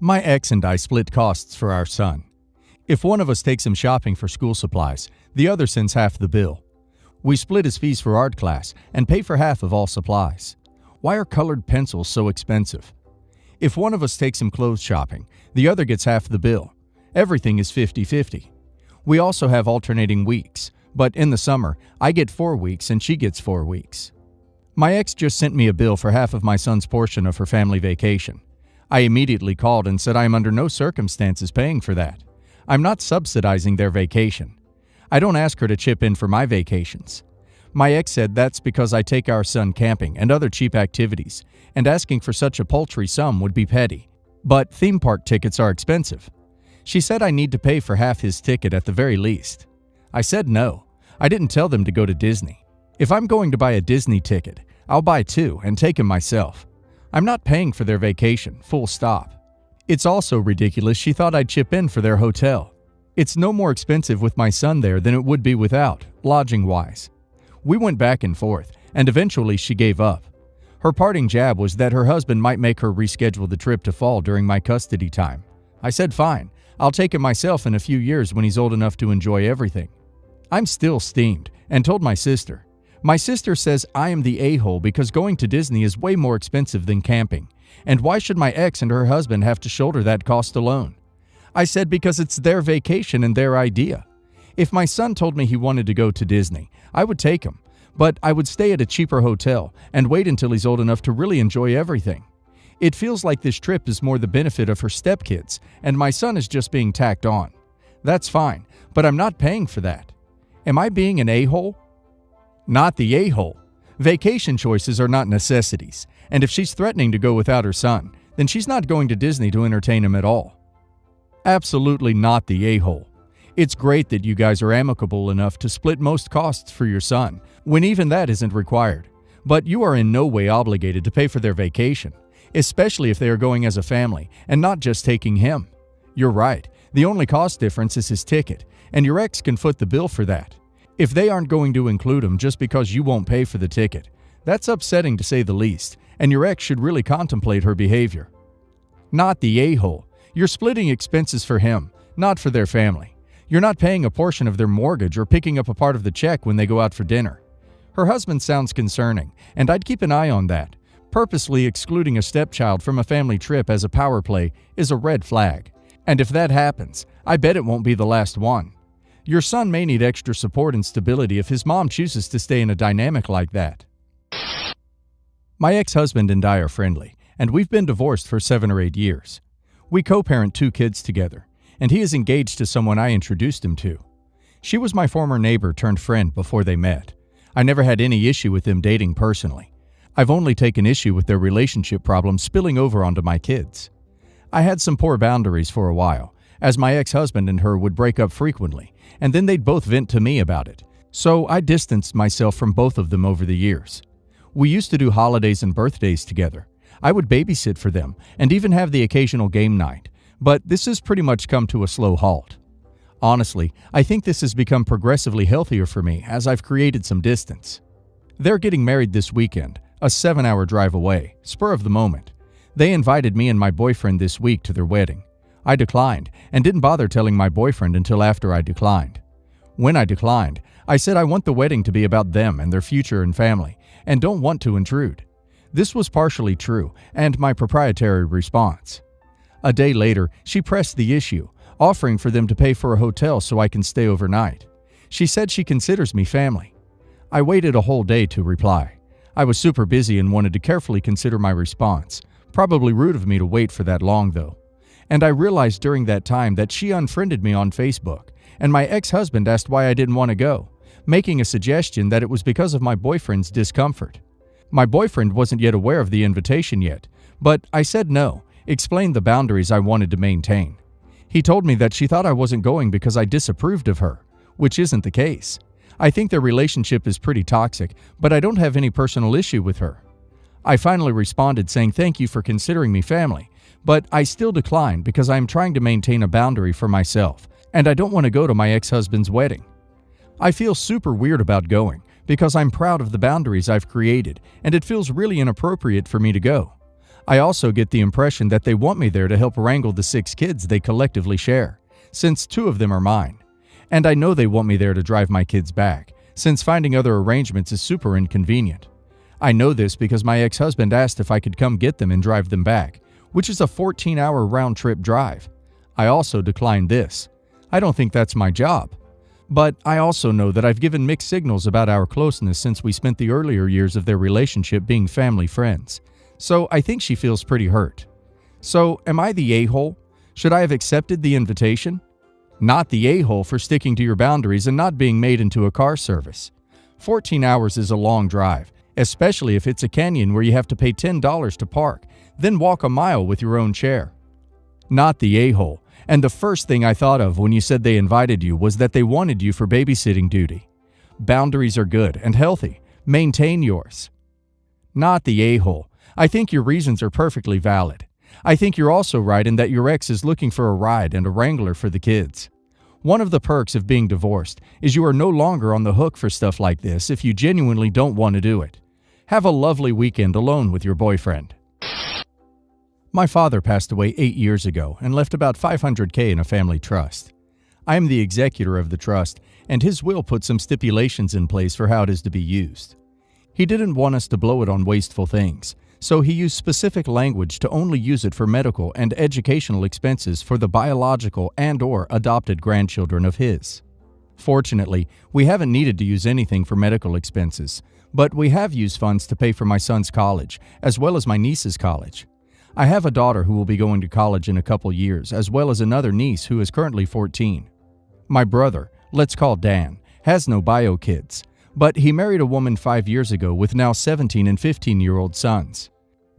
My ex and I split costs for our son. If one of us takes him shopping for school supplies, the other sends half the bill. We split his fees for art class and pay for half of all supplies. Why are colored pencils so expensive? If one of us takes him clothes shopping, the other gets half the bill. Everything is 50-50. We also have alternating weeks, but in the summer, I get 4 weeks and she gets 4 weeks. My ex just sent me a bill for half of my son's portion of her family vacation. I immediately called and said I am under no circumstances paying for that. I'm not subsidizing their vacation. I don't ask her to chip in for my vacations. My ex said that's because I take our son camping and other cheap activities, and asking for such a paltry sum would be petty. But theme park tickets are expensive. She said I need to pay for half his ticket at the very least. I said no. I didn't tell them to go to Disney. If I'm going to buy a Disney ticket, I'll buy 2 and take him myself. I'm not paying for their vacation, full stop. It's also ridiculous she thought I'd chip in for their hotel. It's no more expensive with my son there than it would be without, lodging-wise. We went back and forth, and eventually she gave up. Her parting jab was that her husband might make her reschedule the trip to fall during my custody time. I said fine, I'll take him myself in a few years when he's old enough to enjoy everything. I'm still steamed, and told my sister. My sister says I am the a-hole because going to Disney is way more expensive than camping, and why should my ex and her husband have to shoulder that cost alone? I said because it's their vacation and their idea. If my son told me he wanted to go to Disney, I would take him, but I would stay at a cheaper hotel and wait until he's old enough to really enjoy everything. It feels like this trip is more the benefit of her stepkids, and my son is just being tacked on. That's fine, but I'm not paying for that. Am I being an a-hole? Not the a-hole. Vacation choices are not necessities, and if she's threatening to go without her son, then she's not going to Disney to entertain him at all. Absolutely not the a-hole. It's great that you guys are amicable enough to split most costs for your son, when even that isn't required. But you are in no way obligated to pay for their vacation, especially if they are going as a family and not just taking him. You're right, the only cost difference is his ticket, and your ex can foot the bill for that. If they aren't going to include him just because you won't pay for the ticket, that's upsetting to say the least, and your ex should really contemplate her behavior. Not the a-hole. You're splitting expenses for him, not for their family. You're not paying a portion of their mortgage or picking up a part of the check when they go out for dinner. Her husband sounds concerning, and I'd keep an eye on that. Purposely excluding a stepchild from a family trip as a power play is a red flag. And if that happens, I bet it won't be the last one. Your son may need extra support and stability if his mom chooses to stay in a dynamic like that. My ex-husband and I are friendly, and we've been divorced for 7 or 8 years. We co-parent 2 kids together, and he is engaged to someone I introduced him to. She was my former neighbor turned friend before they met. I never had any issue with them dating personally. I've only taken issue with their relationship problems spilling over onto my kids. I had some poor boundaries for a while, as my ex-husband and her would break up frequently, and then they'd both vent to me about it. So I distanced myself from both of them over the years. We used to do holidays and birthdays together. I would babysit for them and even have the occasional game night, but this has pretty much come to a slow halt. Honestly, I think this has become progressively healthier for me as I've created some distance. They're getting married this weekend, a 7-hour drive away, spur of the moment. They invited me and my boyfriend this week to their wedding. I declined and didn't bother telling my boyfriend until after I declined. When I declined, I said I want the wedding to be about them and their future and family, and don't want to intrude. This was partially true, and my proprietary response. A day later, she pressed the issue, offering for them to pay for a hotel so I can stay overnight. She said she considers me family. I waited a whole day to reply. I was super busy and wanted to carefully consider my response. Probably rude of me to wait for that long, though. And I realized during that time that she unfriended me on Facebook, and my ex-husband asked why I didn't want to go, making a suggestion that it was because of my boyfriend's discomfort. My boyfriend wasn't yet aware of the invitation yet, but I said no, explained the boundaries I wanted to maintain. He told me that she thought I wasn't going because I disapproved of her, which isn't the case. I think their relationship is pretty toxic, but I don't have any personal issue with her. I finally responded saying thank you for considering me family, but I still declined because I am trying to maintain a boundary for myself, and I don't want to go to my ex-husband's wedding. I feel super weird about going because I'm proud of the boundaries I've created, and it feels really inappropriate for me to go. I also get the impression that they want me there to help wrangle the 6 kids they collectively share, since 2 of them are mine. And I know they want me there to drive my kids back, since finding other arrangements is super inconvenient. I know this because my ex-husband asked if I could come get them and drive them back, which is a 14-hour round-trip drive. I also declined this. I don't think that's my job. But I also know that I've given mixed signals about our closeness since we spent the earlier years of their relationship being family friends. So I think she feels pretty hurt. So am I the a-hole? Should I have accepted the invitation? Not the a-hole for sticking to your boundaries and not being made into a car service. 14 hours is a long drive, especially if it's a canyon where you have to pay $10 to park, then walk a mile with your own chair. Not the a-hole. And the first thing I thought of when you said they invited you was that they wanted you for babysitting duty. Boundaries are good and healthy. Maintain yours. Not the a-hole. I think your reasons are perfectly valid. I think you're also right in that your ex is looking for a ride and a wrangler for the kids. One of the perks of being divorced is you are no longer on the hook for stuff like this if you genuinely don't want to do it. Have a lovely weekend alone with your boyfriend. My father passed away 8 years ago and left about $500K in a family trust. I am the executor of the trust, and his will put some stipulations in place for how it is to be used. He didn't want us to blow it on wasteful things, so he used specific language to only use it for medical and educational expenses for the biological and/or adopted grandchildren of his. Fortunately, we haven't needed to use anything for medical expenses, but we have used funds to pay for my son's college, as well as my niece's college. I have a daughter who will be going to college in a couple years, as well as another niece who is currently 14. My brother, let's call Dan, has no bio kids, but he married a woman 5 years ago with now 17 and 15-year-old sons.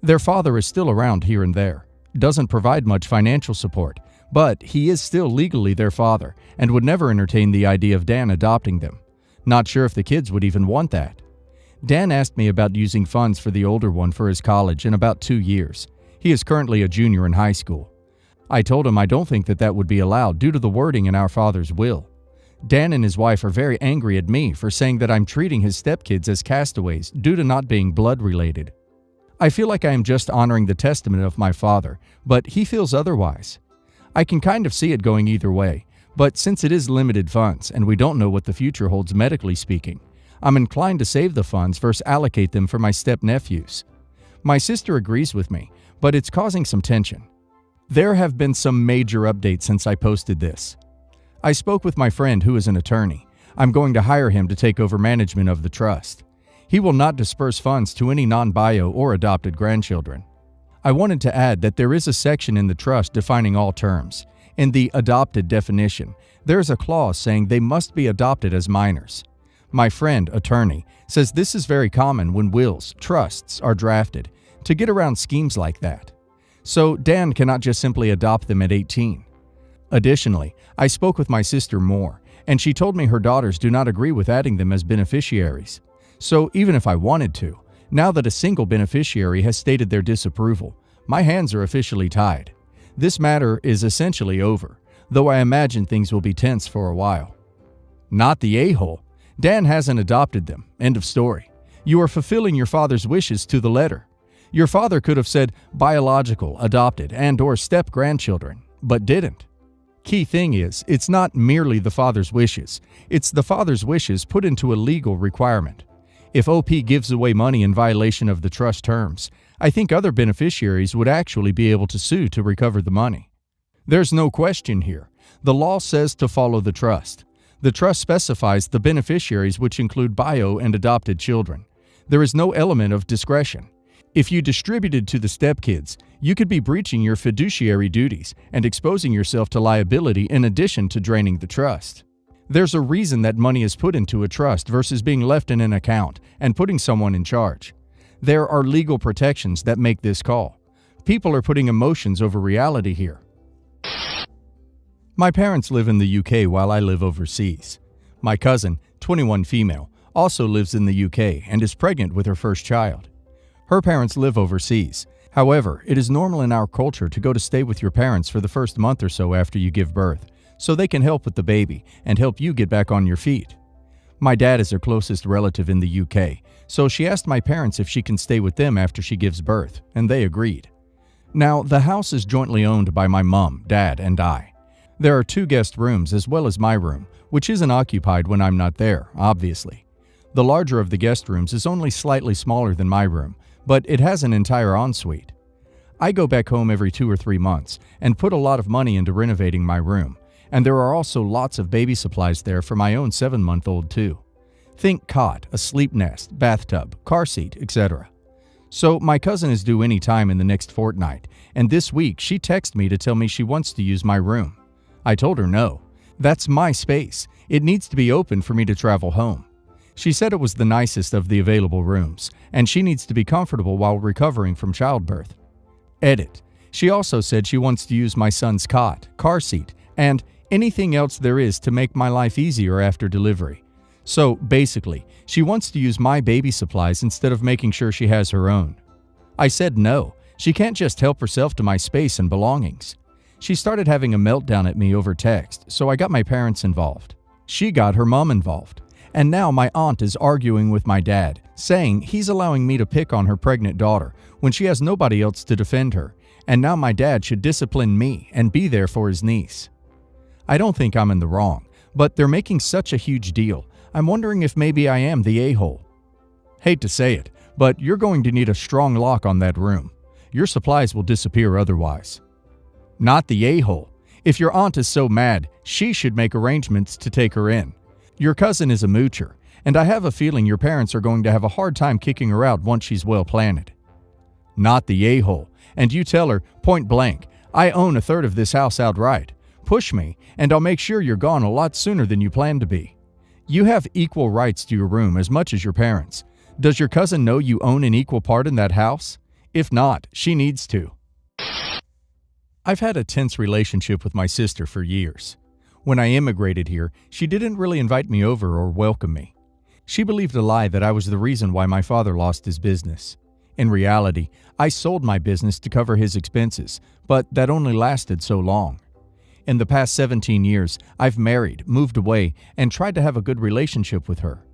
Their father is still around here and there, doesn't provide much financial support, but he is still legally their father and would never entertain the idea of Dan adopting them. Not sure if the kids would even want that. Dan asked me about using funds for the older one for his college in about 2 years. He is currently a junior in high school. I told him I don't think that would be allowed due to the wording in our father's will. Dan and his wife are very angry at me for saying that I'm treating his stepkids as castaways due to not being blood related. I feel like I am just honoring the testament of my father, but he feels otherwise. I can kind of see it going either way, but since it is limited funds and we don't know what the future holds medically speaking, I'm inclined to save the funds versus allocate them for my step-nephews. My sister agrees with me, but it's causing some tension. There have been some major updates since I posted this. I spoke with my friend who is an attorney. I'm going to hire him to take over management of the trust. He will not disperse funds to any non-bio or adopted grandchildren. I wanted to add that there is a section in the trust defining all terms. In the adopted definition, there is a clause saying they must be adopted as minors. My friend, attorney, says this is very common when wills, trusts are drafted, to get around schemes like that. So Dan cannot just simply adopt them at 18. Additionally, I spoke with my sister more, and she told me her daughters do not agree with adding them as beneficiaries. So even if I wanted to, now that a single beneficiary has stated their disapproval, my hands are officially tied. This matter is essentially over, though I imagine things will be tense for a while. Not the a-hole. Dan hasn't adopted them. End of story. You are fulfilling your father's wishes to the letter. Your father could have said biological, adopted, and/or step-grandchildren, but didn't. Key thing is, it's not merely the father's wishes. It's the father's wishes put into a legal requirement. If OP gives away money in violation of the trust terms, I think other beneficiaries would actually be able to sue to recover the money. There's no question here. The law says to follow the trust. The trust specifies the beneficiaries, which include bio and adopted children. There is no element of discretion. If you distributed to the stepkids, you could be breaching your fiduciary duties and exposing yourself to liability in addition to draining the trust. There's a reason that money is put into a trust versus being left in an account and putting someone in charge. There are legal protections that make this call. People are putting emotions over reality here. My parents live in the UK while I live overseas. My cousin, 21 female, also lives in the UK and is pregnant with her first child. Her parents live overseas. However, it is normal in our culture to go to stay with your parents for the first month or so after you give birth, so they can help with the baby and help you get back on your feet. My dad is her closest relative in the UK, so she asked my parents if she can stay with them after she gives birth, and they agreed. Now, the house is jointly owned by my mom, dad, and I. There are 2 guest rooms as well as my room, which isn't occupied when I'm not there, obviously. The larger of the guest rooms is only slightly smaller than my room, but it has an entire ensuite. I go back home every 2 or 3 months and put a lot of money into renovating my room, and there are also lots of baby supplies there for my own 7-month-old too. Think cot, a sleep nest, bathtub, car seat, etc. So my cousin is due any time in the next fortnight, and this week she texted me to tell me she wants to use my room. I told her no. That's my space. It needs to be open for me to travel home. She said it was the nicest of the available rooms, and she needs to be comfortable while recovering from childbirth. Edit. She also said she wants to use my son's cot, car seat, and anything else there is to make my life easier after delivery. So basically, she wants to use my baby supplies instead of making sure she has her own. I said no, she can't just help herself to my space and belongings. She started having a meltdown at me over text, so I got my parents involved. She got her mom involved. And now my aunt is arguing with my dad, saying he's allowing me to pick on her pregnant daughter when she has nobody else to defend her, and now my dad should discipline me and be there for his niece. I don't think I'm in the wrong, but they're making such a huge deal. I'm wondering if maybe I am the a-hole. Hate to say it, but you're going to need a strong lock on that room. Your supplies will disappear otherwise. Not the a-hole. If your aunt is so mad, she should make arrangements to take her in. Your cousin is a moocher, and I have a feeling your parents are going to have a hard time kicking her out once she's well planted. Not the a-hole. And you tell her, point blank, I own 1/3 of this house outright. Push me, and I'll make sure you're gone a lot sooner than you plan to be. You have equal rights to your room as much as your parents. Does your cousin know you own an equal part in that house? If not, she needs to. I've had a tense relationship with my sister for years. When I immigrated here, she didn't really invite me over or welcome me. She believed a lie that I was the reason why my father lost his business. In reality, I sold my business to cover his expenses, but that only lasted so long. In the past 17 years, I've married, moved away, and tried to have a good relationship with her.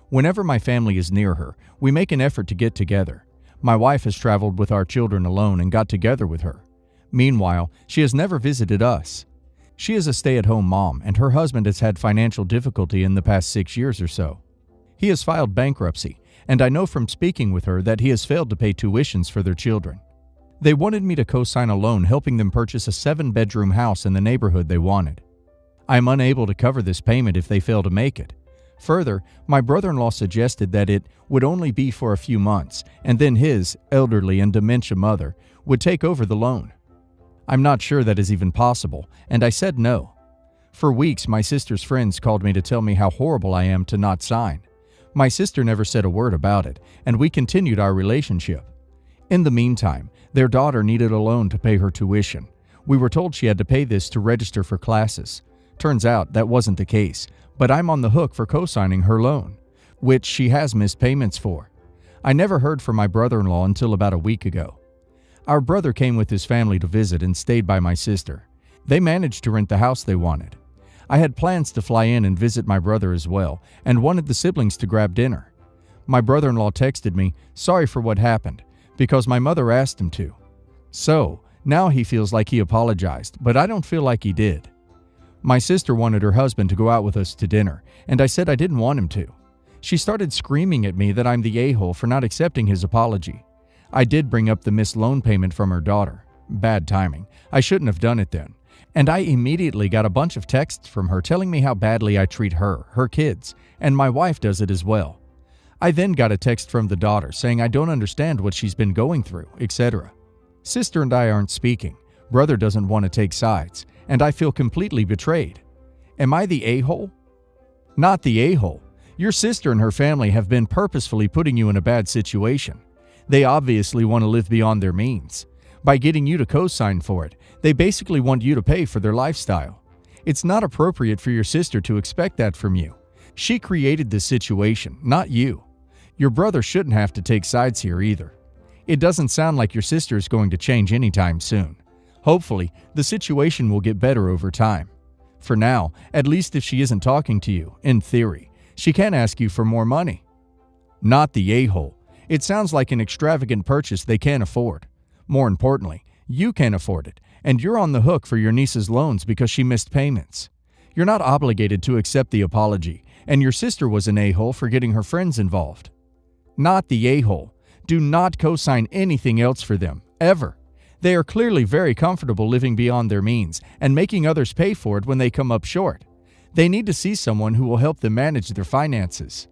Whenever my family is near her, we make an effort to get together. My wife has traveled with our children alone and got together with her. Meanwhile, she has never visited us. She is a stay-at-home mom, and her husband has had financial difficulty in the past 6 years or so. He has filed bankruptcy, and I know from speaking with her that he has failed to pay tuitions for their children. They wanted me to co-sign a loan helping them purchase a 7-bedroom house in the neighborhood they wanted. I am unable to cover this payment if they fail to make it. Further, my brother-in-law suggested that it would only be for a few months, and then his elderly and dementia mother would take over the loan. I'm not sure that is even possible, and I said no. For weeks, my sister's friends called me to tell me how horrible I am to not sign. My sister never said a word about it, and we continued our relationship. In the meantime, their daughter needed a loan to pay her tuition. We were told she had to pay this to register for classes. Turns out that wasn't the case, but I'm on the hook for co-signing her loan, which she has missed payments for. I never heard from my brother-in-law until about a week ago. Our brother came with his family to visit and stayed by my sister. They managed to rent the house they wanted. I had plans to fly in and visit my brother as well, and wanted the siblings to grab dinner. My brother-in-law texted me, sorry for what happened, because my mother asked him to. So, now he feels like he apologized, but I don't feel like he did. My sister wanted her husband to go out with us to dinner, and I said I didn't want him to. She started screaming at me that I'm the a-hole for not accepting his apology. I did bring up the missed loan payment from her daughter. Bad timing. I shouldn't have done it then. And I immediately got a bunch of texts from her telling me how badly I treat her, her kids, and my wife does it as well. I then got a text from the daughter saying I don't understand what she's been going through, etc. Sister and I aren't speaking. Brother doesn't want to take sides, and I feel completely betrayed. Am I the a-hole? Not the a-hole. Your sister and her family have been purposefully putting you in a bad situation. They obviously want to live beyond their means. By getting you to co-sign for it, they basically want you to pay for their lifestyle. It's not appropriate for your sister to expect that from you. She created this situation, not you. Your brother shouldn't have to take sides here either. It doesn't sound like your sister is going to change anytime soon. Hopefully, the situation will get better over time. For now, at least if she isn't talking to you, in theory, she can ask you for more money. Not the a-hole. It sounds like an extravagant purchase they can't afford. More importantly, You can't afford it, and you're on the hook for your niece's loans because she missed payments. You're not obligated to accept the apology, and your sister was an a-hole for getting her friends involved. Not the a-hole. Do not co-sign anything else for them, ever. They are clearly very comfortable living beyond their means and making others pay for it when they come up short. They need to see someone who will help them manage their finances.